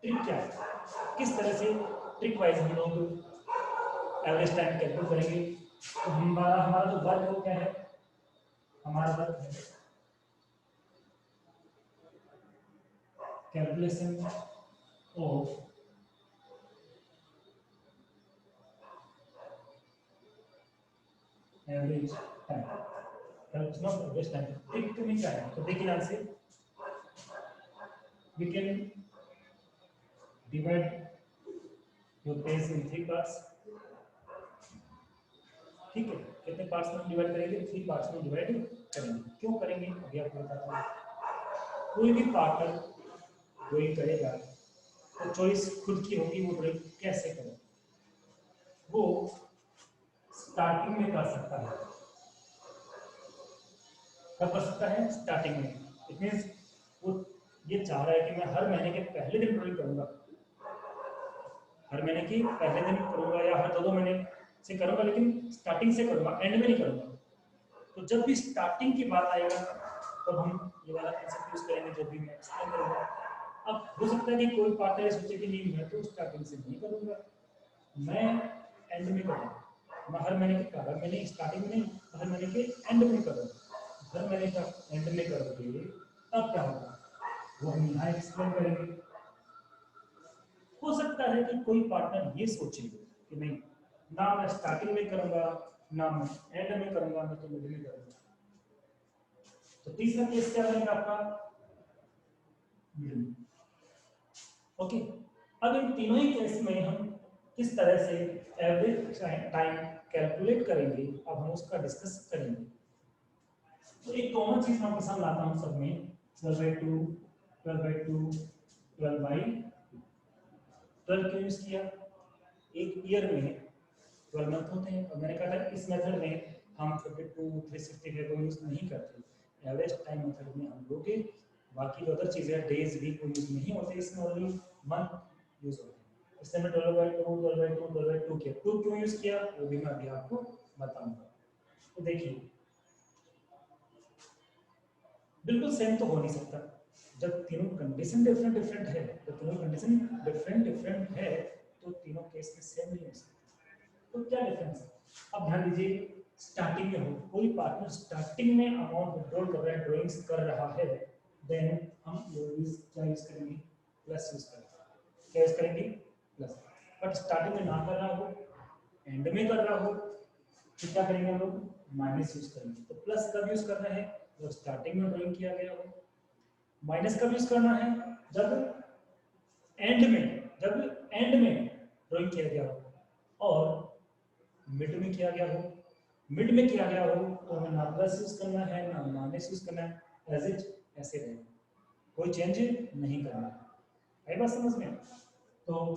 [SPEAKER 1] ट्रिक क्या है किस तरह से ट्रिक वाइज हम लोग एवरेज टाइम कैलकुलेट करेंगे तो हमारा जो वर्क वो क्या है हमारा वर्क है calculation of average time calculation of average time trick में क्या है तो देखिए यहाँ से we can divide your page in 3 parts ठीक है कितने पार्ट्स में डिवाइड करेंगे 3 पार्ट्स में डिवाइड करेंगे क्यों करेंगे अभी आपको बताता हूँ कोई भी पार्टनर ड्राइंग करेगा तो चॉइस खुद की होगी वो ड्राइंग कैसे करे वो स्टार्टिंग में कर सकता है कब कर सकता है स्टार्टिंग में इट मींस ये चाह रहा है कि मैं हर महीने के पहले दिन ड्राइंग करूंगा, हर महीने की पहले दिन करूंगा या हर 2-2 महीने से करूंगा, लेकिन स्टार्टिंग से करूंगा, एंड में नहीं करूंगा। तो जब भी स्टार्टिंग की बात आएगा तब हम ये वाला कंसेप्ट यूज करेंगे, जब भी मैं एक्सप्लेन करूंगा। अब हो सकता है कि कोई पार्टनर सोचे कि नहीं मैं तो स्टार्टिंग से नहीं करूंगा, मैं एंड में करूंगा, मैं हर महीने के हर महीने स्टार्टिंग में नहीं, हर महीने के एंड में करूंगा। हर महीने का एंड में करोगे तब क्या होगा वो हम यहाँ एक्सप्लेन करेंगे। हो सकता है कि कोई पार्टनर ये सोचे कि नहीं, ना मैं स्टार्टिंग में करूंगा, ना मैं एंड में करूंगा, ना तो मिडिल में करूंगा। तो तीसरा केस क्या रहेगा आपका, मिडिल। ओके, अब इन तीनों ही केस में हम किस तरह से एवरेज टाइम कैलकुलेट करेंगे, अब हम उसका डिस्कस करेंगे। तो एक कॉमन चीज मैं आपके सामने लाता हूं सब में, 12/2, 12/2, 12/12 क्यों यूज किया, एक ईयर में 12 मंथ होते हैं, और मैंने कहा था इस मेथड में हम 52, 365 को यूज नहीं करते, एवरेज टाइम मेथड में हम लोग बाकी जो अदर चीजें डेज वीक को यूज नहीं होते, इसमें ओनली मंथ यूज होते हैं। इसलिए मैं 12/2, 12/2, 12/2 किया। 2 क्यों यूज किया वो भी मैं अभी आपको बताऊंगा। तो देखिए बिल्कुल सेम तो हो नहीं सकता, जब तीनों कंडीशन डिफरेंट डिफरेंट है, जब तीनों कंडीशन डिफरेंट डिफरेंट है तो तीनों केस में सेम नहीं हो सकता। तो क्या डिफरेंस है, अब ध्यान दीजिए, स्टार्टिंग में हो कोई पार्टनर स्टार्टिंग में अमाउंट विड्रॉल कर रहा है, ड्राइंग्स कर रहा है, देन हम क्या यूज करेंगे, प्लस यूज करेंगे। क्या यूज करेंगे, प्लस। बट स्टार्टिंग में ना कर रहा हो, एंड में कर रहा हो, तो क्या करेंगे हम लोग, माइनस यूज करेंगे। तो प्लस कब यूज करना है, जब स्टार्टिंग में ड्राइंग किया गया हो। माइनस कब यूज करना है, जब एंड में, जब एंड में ड्राइंग किया गया हो, और मिड में किया गया हो। मिड में किया गया हो तो हमें ना प्लस यूज करना है ना माइनस यूज करना है, एज इट ऐसे रहेगा, कोई चेंज नहीं करना है। आई बात समझ में। तो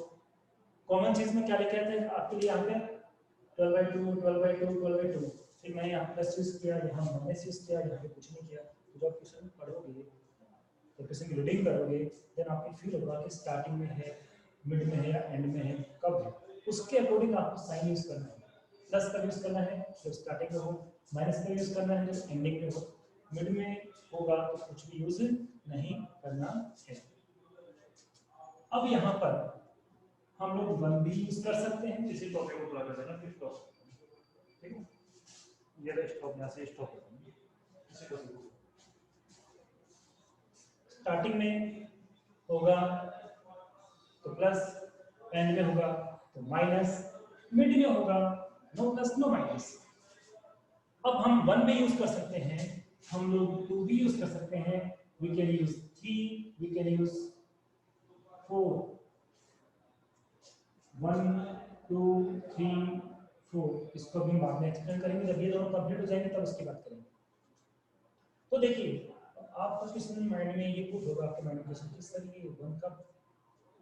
[SPEAKER 1] कॉमन चीज में क्या लिखे थे आपके लिए यहाँ पे, 12/2, 12/2, 12/2, फिर मैंने यहाँ प्लस यूज किया, यहाँ माइनस यूज किया, यहाँ पे कुछ नहीं किया। तो जब क्वेश्चन पढ़ोगे, तो क्वेश्चन की रीडिंग करोगे, देन आपको फील होगा कि स्टार्टिंग में है, मिड में है या एंड में है, कब है, उसके अकॉर्डिंग आपको साइन यूज करना है। प्लस का यूज करना है जब स्टार्टिंग में हो, माइनस का यूज करना है जब एंडिंग में हो, मिड में होगा तो कुछ भी यूज नहीं करना है। अब यहाँ पर हम लोग वन भी यूज कर सकते हैं, इसी टॉपिक को पूरा कर देना फिर स्टॉप, ठीक है, ये स्टॉप यहाँ से स्टॉप कर देंगे इसी टॉपिक को। स्टार्टिंग में होगा तो प्लस, एंड में होगा तो माइनस, मिड में होगा नो प्लस नो माइनस। अब हम वन भी यूज कर सकते हैं, हम लोग टू भी यूज कर सकते हैं, we can use three, we can use four, 1, 2, 3, 4, इसको भी बाद में एक्सप्लेन करेंगे, जब ये दोनों कंप्लीट हो जाएंगे तब उसकी बात करेंगे। तो देखिए आपका किसी माइंड में ये पुट होगा, आपके माइंड में क्वेश्चन किस तरीके, 1 कब,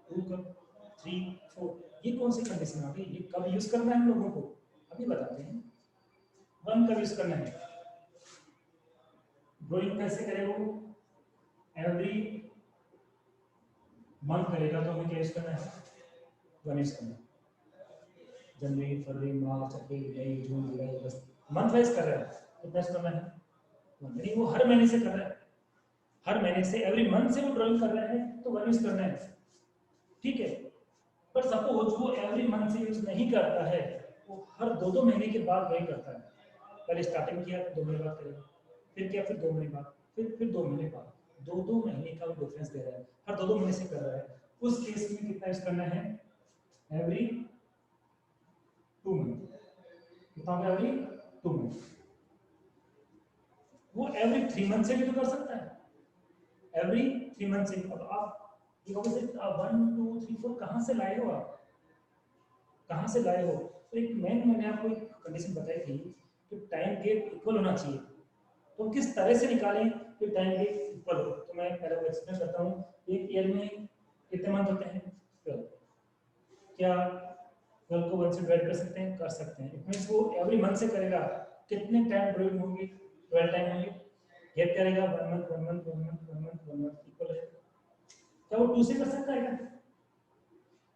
[SPEAKER 1] 2 कब, 3, 4, ये कौन सी कंडीशन आ गई, ये कब यूज करना है हम लोगों को, अभी बताते हैं। 1 कब यूज करना है, ड्राइंग कैसे करेगा वो, एवरी मंथ करेगा, तो हमें क्या यूज करना है, 1 यूज करना है। जनवरी, फरवरी, मार्च, अप्रैल, मई, जून, जुलाई, अगस्त, मंथ वाइज कर रहा है, तो प्लस करना है। यानी वो हर महीने से कर रहा है, हर महीने से, एवरी मंथ से वो ड्राइंग कर रहा है, तो 1 यूज करना है, ठीक है। पर सपोज वो एवरी मंथ से यूज नहीं करता है, वो हर 2-2 महीने के बाद ड्राइंग करता है, पहले स्टार्टिंग किया तो 2 महीने बाद करेगा, फिर क्या, फिर 2 महीने बाद, फिर 2 महीने बाद, 2-2 महीने का वो डिफरेंस दे रहा है, हर 2-2 महीने से कर रहा है, उस केस में कितना यूज करना है, एवरी 2 मंथ, कितना होगा, एवरी 2 मंथ। वो एवरी 3 मंथ से भी तो कर सकता है, एवरी 3 मंथ से। अब आप ये कहोगे सर 1, 2, 3, 4 कहाँ से लाए हो, आप कहाँ से लाए हो, तो एक मैंने आपको एक कंडीशन बताई थी कि टाइम गेप इक्वल होना चाहिए। तो किस तरह से निकालें कि टाइम गेप इक्वल हो, तो मैं पहले वो एक्सप्लेन करता हूँ। एक ईयर में कितने मंथ होते हैं, 12। क्या 12 को 1 से डिवाइड कर सकते हैं, कर सकते हैं। इट मींस वो एवरी मंथ से करेगा, कितने टाइम ड्राइंग होंगे, 12 टाइम होंगे, गेप करेगा 1 month, 1 month, 1 month, 1 month, 1 month, equal है क्या वो 2 से कर सकता है क्या?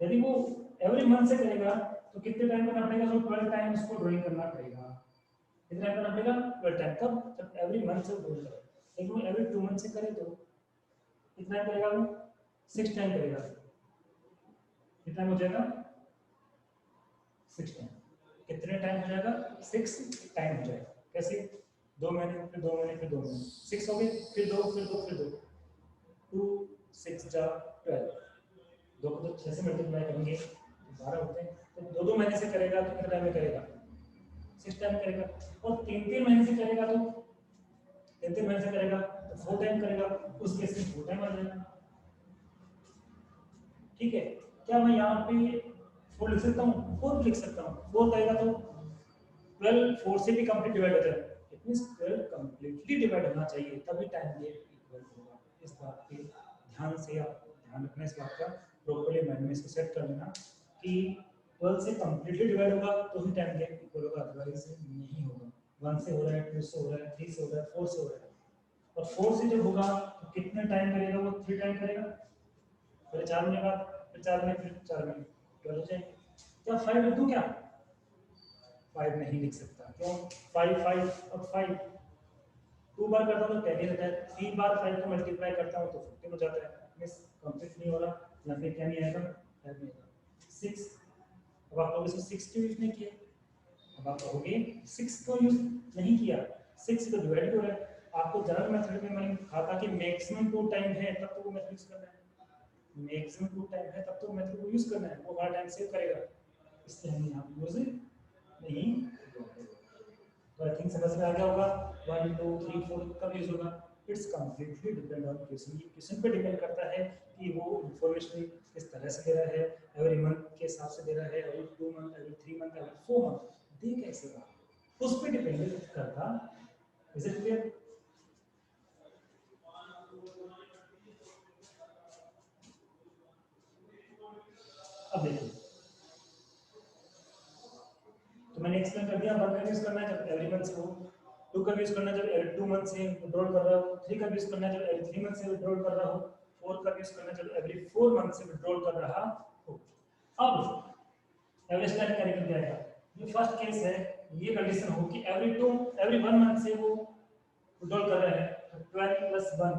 [SPEAKER 1] यदि वो एवरी मंथ से करेगा तो कितने टाइम करना पड़ेगा? तो 12 टाइम उसको ड्राइंग करना पड़ेगा। कितना टाइम करना पड़ेगा? 12 टाइम। कब? जब एवरी मंथ से ड्राइंग करे। लेकिन वो एवरी 2 मंथ से करे तो कितना टाइम करेगा? वो 6 टाइम करेगा। कितना हो जाएगा? 6 टाइम। कितने टाइम हो जाएगा? 6 टाइम हो जाएगा। कैसे? 2 महीने, फिर 2 महीने, फिर 2 महीने, 6 हो गए, फिर 2, फिर 2, फिर 2, 2 6 जा 12, 2 को तो 6 से मल्टीप्लाई करेंगे तो 12 होते हैं। तो 2 महीने से करेगा तो कितने टाइम में करेगा? 6 टाइम करेगा। और 3 महीने से करेगा तो 3 महीने से करेगा तो 4 टाइम करेगा। उस केस में 4 टाइम आ जाएगा। ठीक है? क्या मैं यहाँ पे 4 लिख सकता हूँ? 4 लिख सकता हूँ। 4 करेगा तो 12 4 से भी कंप्लीट डिवाइड हो जाए। इट मींस 12 कंप्लीटली डिवाइड होना चाहिए, तभी टाइम ये इक्वल होगा। इस बात के ध्यान से आप ध्यान रखना, इस बात का प्रॉपर्ली माइंड में इसको सेट कर लेना कि 12 से कंप्लीटली डिवाइड होगा तो ही टाइम गेप इक्वल होगा, अदरवाइज नहीं होगा। 1 से हो रहा है, 2 से हो रहा है, 3 से हो रहा है, 4 से हो रहा है। और 4 से जब होगा तो कितने टाइम करेगा? वो 3 टाइम करेगा। फिर 4 महीने बाद, फिर 4 महीने, फिर 4 महीने 12 हो जाएंगे। क्या 5 लिख दूं क्या? 5 नहीं लिख सकता। क्यों? 5 5 और 5 2 बार करता हूं तो 10 ही रहता है। 3 बार 5 को मल्टीप्लाई करता हूं तो 15 हो जाता है। मिस कंप्लीट नहीं हो रहा, या फिर क्या नहीं आएगा? 5 नहीं आएगा। 6, अब आप लोग इसको 6 क्यों यूज नहीं किए? अब आप कहोगे 6 को यूज नहीं किया, 6 से तो डिवाइड हो रहा है। आपको जनरल मेथड में मैंने कहा था कि मैक्सिमम 2 टाइम है तब तो वो मेथड यूज करना है। मैक्सिमम 2 टाइम है तब तो मेथड को यूज करना है, वो हर टाइम सेव करेगा। इसलिए हमने यहाँ यूज नहीं। तो आई थिंक समझ में आ गया होगा। 1 2 3 4 कब यूज होगा? It's completely depend on question. ये क्वेश्चन पे डिपेंड करता है कि वो इंफॉर्मेशन किस तरह से दे रहा है। एवरी मंथ के हिसाब से दे रहा है, every 2 month, every 3 month, every 4 month, दे कैसे रहा, उस पे डिपेंड करता। Is it clear? अब देखिए, तो मैंने एक्सप्लेन कर दिया। 1 का यूज करना है जब एवरी मंथ से हो, 2 का यूज करना है जब एवरी 2 मंथ से विड्रॉल कर रहा हो, 3 का यूज करना है जब एवरी 3 मंथ से विड्रॉल कर रहा हो, 4 का यूज करना है जब एवरी 4 मंथ से विड्रॉल कर रहा हो। अब एवरेज टाइम का निकल जाएगा। जो फर्स्ट केस है, ये कंडीशन हो कि एवरी 1 मंथ से वो विड्रॉल कर रहा है, तो 12 प्लस 1,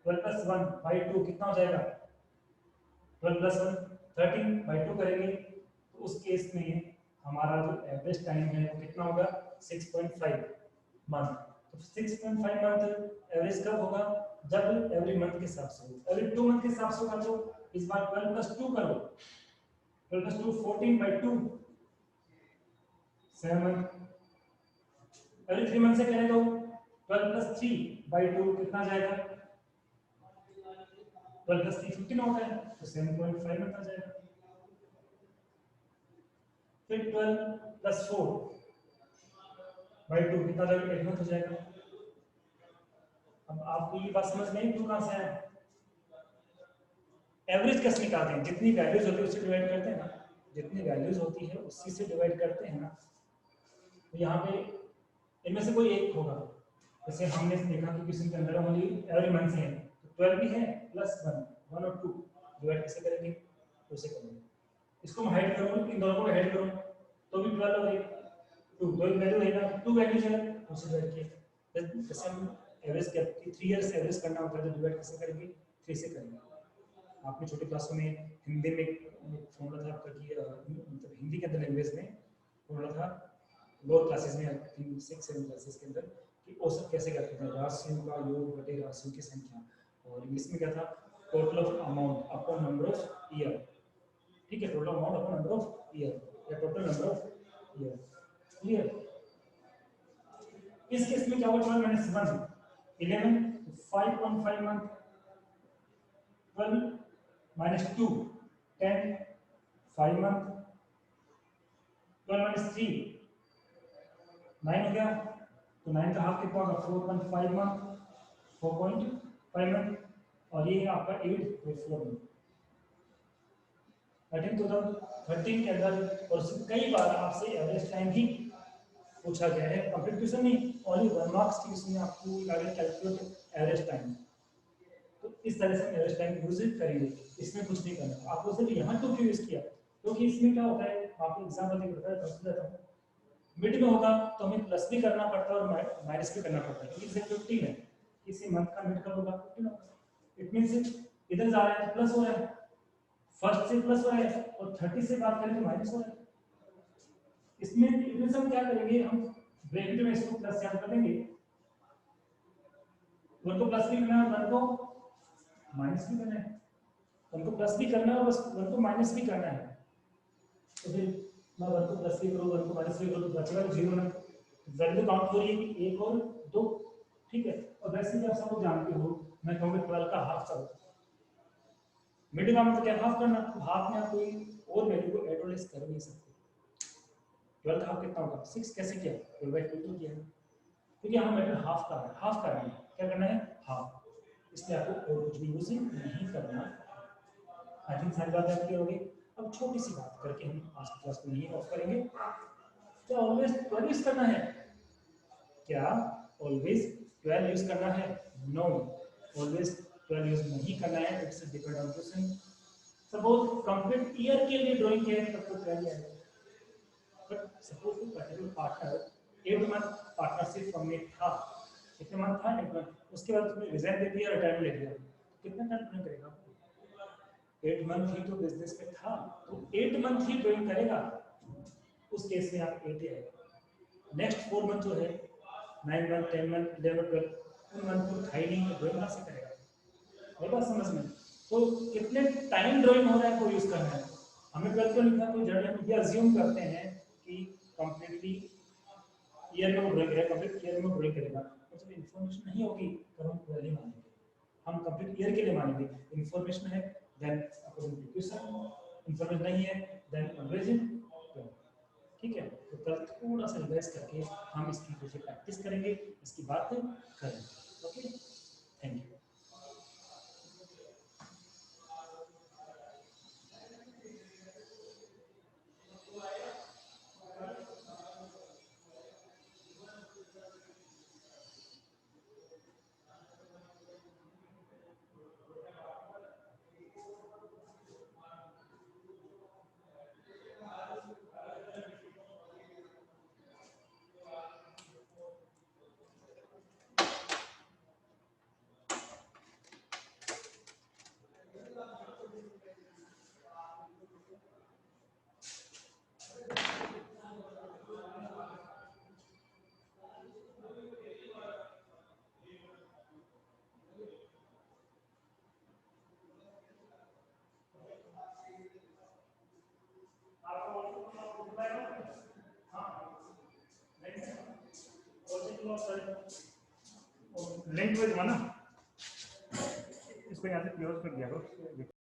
[SPEAKER 1] 12 प्लस 1 बाई 2 कितना हो जाएगा? 12 प्लस 1 13 बाई 2 करेंगे तो उस केस में हमारा जो एवरेज टाइम है वो कितना होगा? 6.5 मंथ। तो 6.5 मंथ एवरेज कब होगा? जब एवरी मंथ के हिसाब से हो। एवरी 2 मंथ के हिसाब से होगा तो इस बार 12 प्लस 2 करो, 12 plus 2 14 by 2 7 month. Every 3 month से करें तो 12 प्लस 3 बाई 2 कितना जाएगा? 12 प्लस 3 15 होता है, तो 7.5 मंथ आ जाएगा। फिर 12 प्लस 4 बाई 2 कितना जाएगा? 8 मंथ हो जाएगा। अब आपको ये बात समझ में आई? 2 कहां से आया? एवरेज कैसे निकालते हैं? जितनी वैल्यूज होती है उससे डिवाइड करते हैं ना, जितनी वैल्यूज होती है उसी से डिवाइड करते हैं ना। तो यहाँ पे इनमें से कोई एक होगा। जैसे हमने देखा कि क्वेश्चन के अंदर ओनली एवरी मंथ से है, तो 12 भी है प्लस 1 1 और 2 डिवाइड कैसे करेंगे? तो उसे करेंगे, इसको मैं हाइड करूँ, इन दोनों को हाइड करूँ तो भी 12 और 2 दो वैल्यू रहेगा, 2 वैल्यूज है उसे डिवाइड किए। जैसे हम एवरेज क्या 3 इयर्स एवरेज करना होता है तो डिवाइड कैसे करेंगे? 3 से करेंगे। आपने छोटी क्लासों में हिंदी में फॉर्मूला था आपका कि मतलब हिंदी के अंदर लैंग्वेज में फॉर्मूला था, लोअर क्लासेस में 6 7 क्लासेस के अंदर, कि औसत कैसे करते थे? राशियों का योग बटे राशियों की संख्या। और इंग्लिश में क्या था? Total of amount upon number of year. ठीक है, total amount upon number of year या total number of year. Clear? इस केस में क्या होगा? 12 minus 1 11, 5.5 month, 12 minus 2 10 5 month, 12 minus 3 9 हो गया, तो 9 का हाफ कितना होगा? 4.5 मंथ, 4.5 मंथ, और ये आपका 8.4 मंथ। 2013 के अंदर और कई बार आपसे एवरेज टाइम ही पूछा गया है। कंप्लीट क्वेश्चन नहीं, ओनली 1 मार्क्स की इसमें आपको कैलकुलेट एवरेज टाइम। तो इस तरह से अंडरस्टैंड यूज करेंगे, इसमें कुछ नहीं करना। आपको सिर्फ यहाँ टू क्यों यूज किया, क्योंकि इसमें क्या होता है, आपको एग्जाम्पल देता हूँ, मिड में होगा तो हमें प्लस भी करना पड़ता है और माइनस भी करना पड़ता है, क्योंकि जैसे 15 है, किसी मंथ का मिड कब होगा 15 होगा, इट मींस इधर जा रहा है तो प्लस हो रहा है, फर्स्ट से प्लस हो रहा है और 30 से बात करें तो माइनस हो रहा है। इसमें हम क्या करेंगे, हम ब्रैकेट में इसको प्लस याद कर देंगे, वन को प्लस भी करना है, वन को माइनस भी करना है, वन को प्लस भी करना है और वन को माइनस भी करना है। तो फिर मैं वन को प्लस भी करूँ, वन को माइनस भी करूँ, तो बचेगा जीरो ना, वैल्यू काउंट हो रही है कि 1 और 2, ठीक है। और वैसे भी आप सब लोग जानते हो, मैं कहूँगा 12 का हाफ चलो, मिड का मतलब क्या, हाफ करना, हाफ में आप कोई और वैल्यू को ऐड और लेस कर नहीं सकते। 12 का हाफ कितना होगा 6, कैसे किया 12/2 किया, क्योंकि यहाँ मैटर हाफ का है, हाफ करना है, क्या करना है हाफ, इसलिए आपको और कुछ भी यूज नहीं करना। आई थिंक सारी बात आपकी होगी। अब छोटी सी बात करके हम आज की क्लास को यही ऑफ करेंगे। क्या ऑलवेज 12 यूज करना है, क्या ऑलवेज 12 यूज करना है, नो, ऑलवेज 12 यूज नहीं करना है, it's depend on question. Suppose complete year के लिए ड्राइंग किया है तब तो 12 आएगा, बट सपोज कोई particular partner 8 month partnership form में था, कितने मंथ था 8 मंथ, उसके बाद तुमने रिजाइन दे दिया, रिटायरमेंट ले लिया, कितना टाइम ड्राइंग करेगा, 8 मंथ ही तो बिजनेस में था, तो 8 मंथ ही ड्राइंग करेगा, उस केस में आप 8 आएगा। नेक्स्ट 4 मंथ जो है 9 मंथ 10 मंथ 11 12 उन मंथ को था ही नहीं, तो ड्राइंग कहाँ से करेगा, है बात समझ में। तो कितने टाइम ड्राइंग हो रहा है वो यूज करना है, हमें 12 को लिखना कोई जरूरी, हम ये अज्यूम करते हैं कि कंप्लीटली ईयर में वो ड्राइंग करेगा, कंप्लीट ईयर में वो ड्राइंग करेगा, तो जब इन्फॉर्मेशन नहीं होगी तो हम 12 ही मानेंगे, हम कंप्लीट ईयर के लिए मानेंगे। इन्फॉर्मेशन है then according to question, information नहीं है देन ऑलवेज इन, ठीक है। तो कल थोड़ा सा रिवाइज करके हम इसकी कुछ प्रैक्टिस करेंगे, इसकी बात करेंगे, ओके, थैंक यू। लिंक में जमाना, इसको यहाँ से क्लोज कर दिया करो।